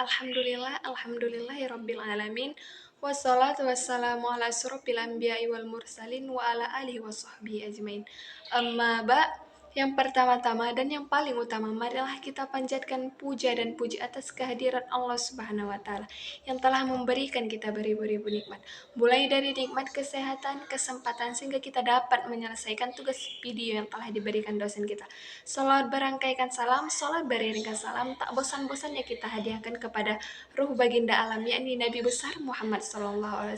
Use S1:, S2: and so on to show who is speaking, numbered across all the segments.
S1: Alhamdulillahirabbil alamin. Wassalatu wassalamu ala asyrofil anbiya'i wal mursalin wa ala alihi washabbihi ajmain. Amma yang pertama-tama dan yang paling utama, marilah kita panjatkan puja dan puji atas kehadiran Allah Subhanahu wa taala yang telah memberikan kita beribu-ribu nikmat. Mulai dari nikmat kesehatan, kesempatan sehingga kita dapat menyelesaikan tugas video yang telah diberikan dosen kita. Salat berangkaikan salam, salat beriringkan salam, tak bosan-bosannya kita hadiahkan kepada ruh baginda alam, yakni Nabi besar Muhammad SAW.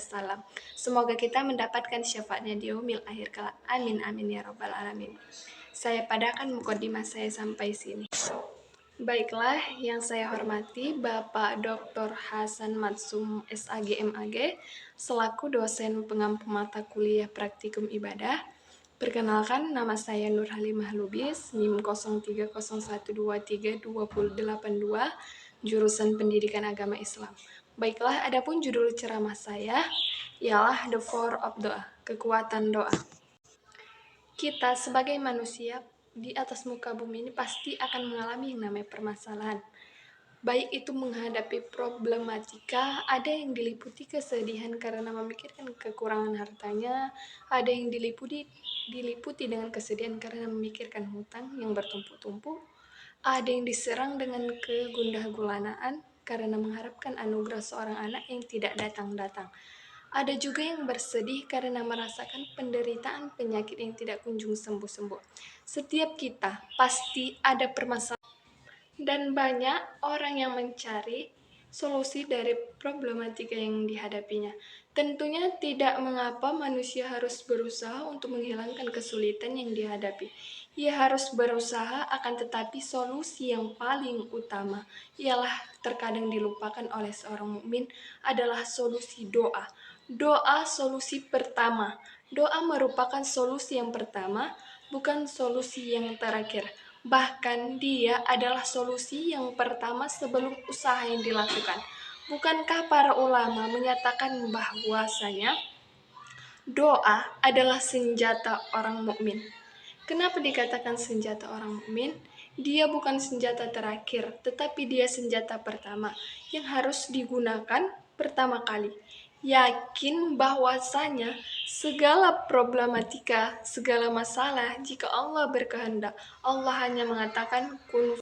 S1: Semoga kita mendapatkan syafaatnya di yaumil akhir kelak. Amin amin ya rabbal alamin. Saya padakan mukadimah saya sampai sini. Baiklah, yang saya hormati Bapak Dr. Hasan Matsum SAG MAG selaku dosen pengampu mata kuliah praktikum ibadah. Perkenalkan, nama saya Nur Halimah Lubis, NIM 0301232082, jurusan Pendidikan Agama Islam. Baiklah, adapun judul ceramah saya ialah The Power of Doa, kekuatan doa. Kita sebagai manusia di atas muka bumi ini pasti akan mengalami yang namanya permasalahan. Baik itu menghadapi problematika, ada yang diliputi kesedihan karena memikirkan kekurangan hartanya, ada yang diliputi dengan kesedihan karena memikirkan hutang yang bertumpuk-tumpuk, ada yang diserang dengan kegundah gulanaan karena mengharapkan anugerah seorang anak yang tidak datang-datang. Ada juga yang bersedih karena merasakan penderitaan penyakit yang tidak kunjung sembuh-sembuh. Setiap kita pasti ada permasalahan dan banyak orang yang mencari solusi dari problematika yang dihadapinya. Tentunya tidak mengapa manusia harus berusaha untuk menghilangkan kesulitan yang dihadapi. Ia harus berusaha, akan tetapi solusi yang paling utama ialah terkadang dilupakan oleh seorang mukmin adalah solusi doa. Doa solusi pertama. Doa merupakan solusi yang pertama, bukan solusi yang terakhir. Bahkan dia adalah solusi yang pertama sebelum usaha yang dilakukan. Bukankah para ulama menyatakan bahwasanya doa adalah senjata orang mukmin? Kenapa dikatakan senjata orang mukmin? Dia bukan senjata terakhir, tetapi dia senjata pertama yang harus digunakan pertama kali. Yakin bahwasanya segala problematika, segala masalah, jika Allah berkehendak, Allah hanya mengatakan kun.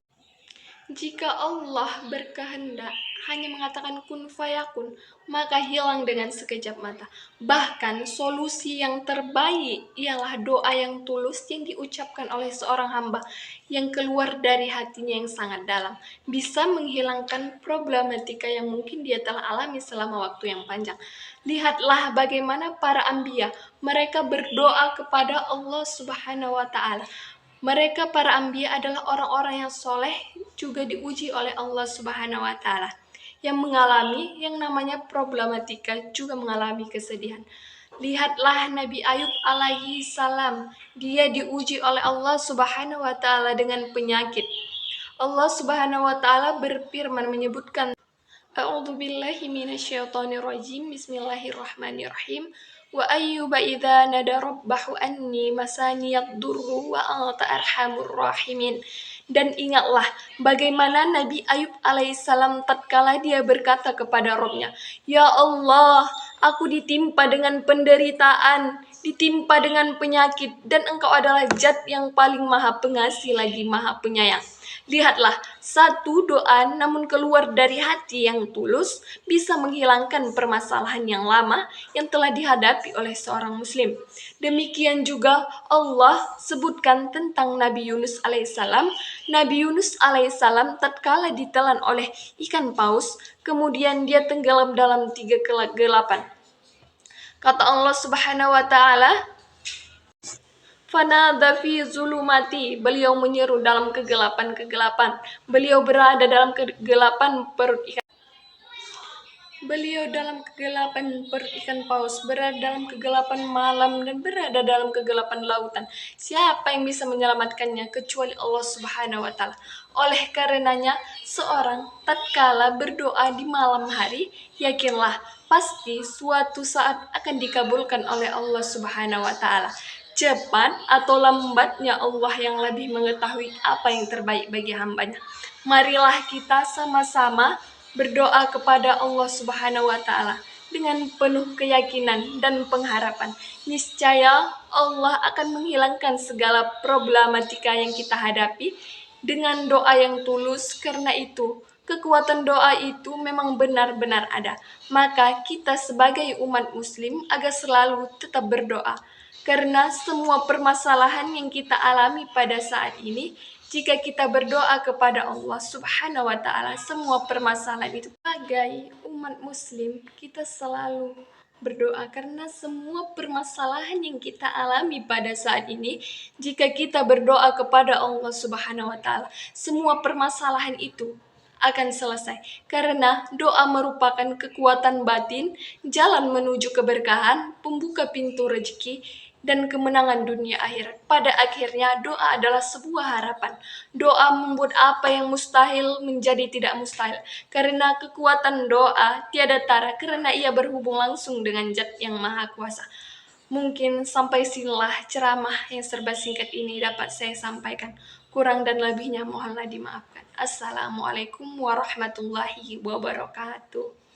S1: Jika Allah berkehendak hanya mengatakan kun fayakun, maka hilang dengan sekejap mata. Bahkan solusi yang terbaik ialah doa yang tulus yang diucapkan oleh seorang hamba yang keluar dari hatinya yang sangat dalam, bisa menghilangkan problematika yang mungkin dia telah alami selama waktu yang panjang. Lihatlah bagaimana para anbiya, mereka berdoa kepada Allah Subhanahu wa taala. Mereka para anbiya adalah orang-orang yang soleh, juga diuji oleh Allah Subhanahu wa taala, yang mengalami yang namanya problematika, juga mengalami kesedihan. Lihatlah Nabi Ayub alaihi salam, dia diuji oleh Allah Subhanahu wa taala dengan penyakit. Allah Subhanahu wa taala berfirman menyebutkan A'udzubillahi minasyaitonirrajim. Bismillahirrahmanirrahim. Wa ayyuba idza nada rabbahu anni masaniyad durru wa anta arhamur rahimin. Dan ingatlah bagaimana Nabi Ayub alaihissalam tatkala dia berkata kepada Rabb-Nya, "Ya Allah, aku ditimpa dengan penderitaan, ditimpa dengan penyakit, dan Engkau adalah Zat yang paling Maha Pengasih lagi Maha Penyayang." Lihatlah, satu doa namun keluar dari hati yang tulus bisa menghilangkan permasalahan yang lama yang telah dihadapi oleh seorang muslim. Demikian juga Allah sebutkan tentang Nabi Yunus alaihissalam. Nabi Yunus alaihissalam tatkala ditelan oleh ikan paus, kemudian dia tenggelam dalam 3 kegelapan. Kata Allah Subhanahu wa taala, Fanada fi zulumati, beliau menyeru dalam kegelapan-kegelapan. Beliau berada dalam kegelapan perut ikan. Beliau dalam kegelapan perut ikan paus, berada dalam kegelapan malam, dan berada dalam kegelapan lautan. Siapa yang bisa menyelamatkannya kecuali Allah Subhanahu wa taala? Oleh karenanya, seorang tatkala berdoa di malam hari, yakinlah pasti suatu saat akan dikabulkan oleh Allah Subhanahu wa taala. Cepat atau lambatnya Allah yang lebih mengetahui apa yang terbaik bagi hambanya. Marilah kita sama-sama berdoa kepada Allah Subhanahu wa Ta'ala dengan penuh keyakinan dan pengharapan. Niscaya Allah akan menghilangkan segala problematika yang kita hadapi dengan doa yang tulus. Karena itu, kekuatan doa itu memang benar-benar ada. Maka kita sebagai umat muslim agar selalu tetap berdoa. Karena semua permasalahan yang kita alami pada saat ini, jika kita berdoa kepada Allah Subhanahu wa Ta'ala, semua permasalahan itu, sebagai umat muslim kita selalu berdoa karena semua permasalahan yang kita alami pada saat ini, jika kita berdoa kepada Allah Subhanahu wa Ta'ala, semua permasalahan itu akan selesai. Karena doa merupakan kekuatan batin, jalan menuju keberkahan, pembuka pintu rezeki, dan kemenangan dunia akhirat. Pada akhirnya doa adalah sebuah harapan. Doa membuat apa yang mustahil menjadi tidak mustahil. Karena kekuatan doa tiada tara, karena ia berhubung langsung dengan Zat yang Maha Kuasa. Mungkin sampai sinilah ceramah yang serba singkat ini dapat saya sampaikan. Kurang dan lebihnya mohonlah dimaafkan. Assalamualaikum warahmatullahi wabarakatuh.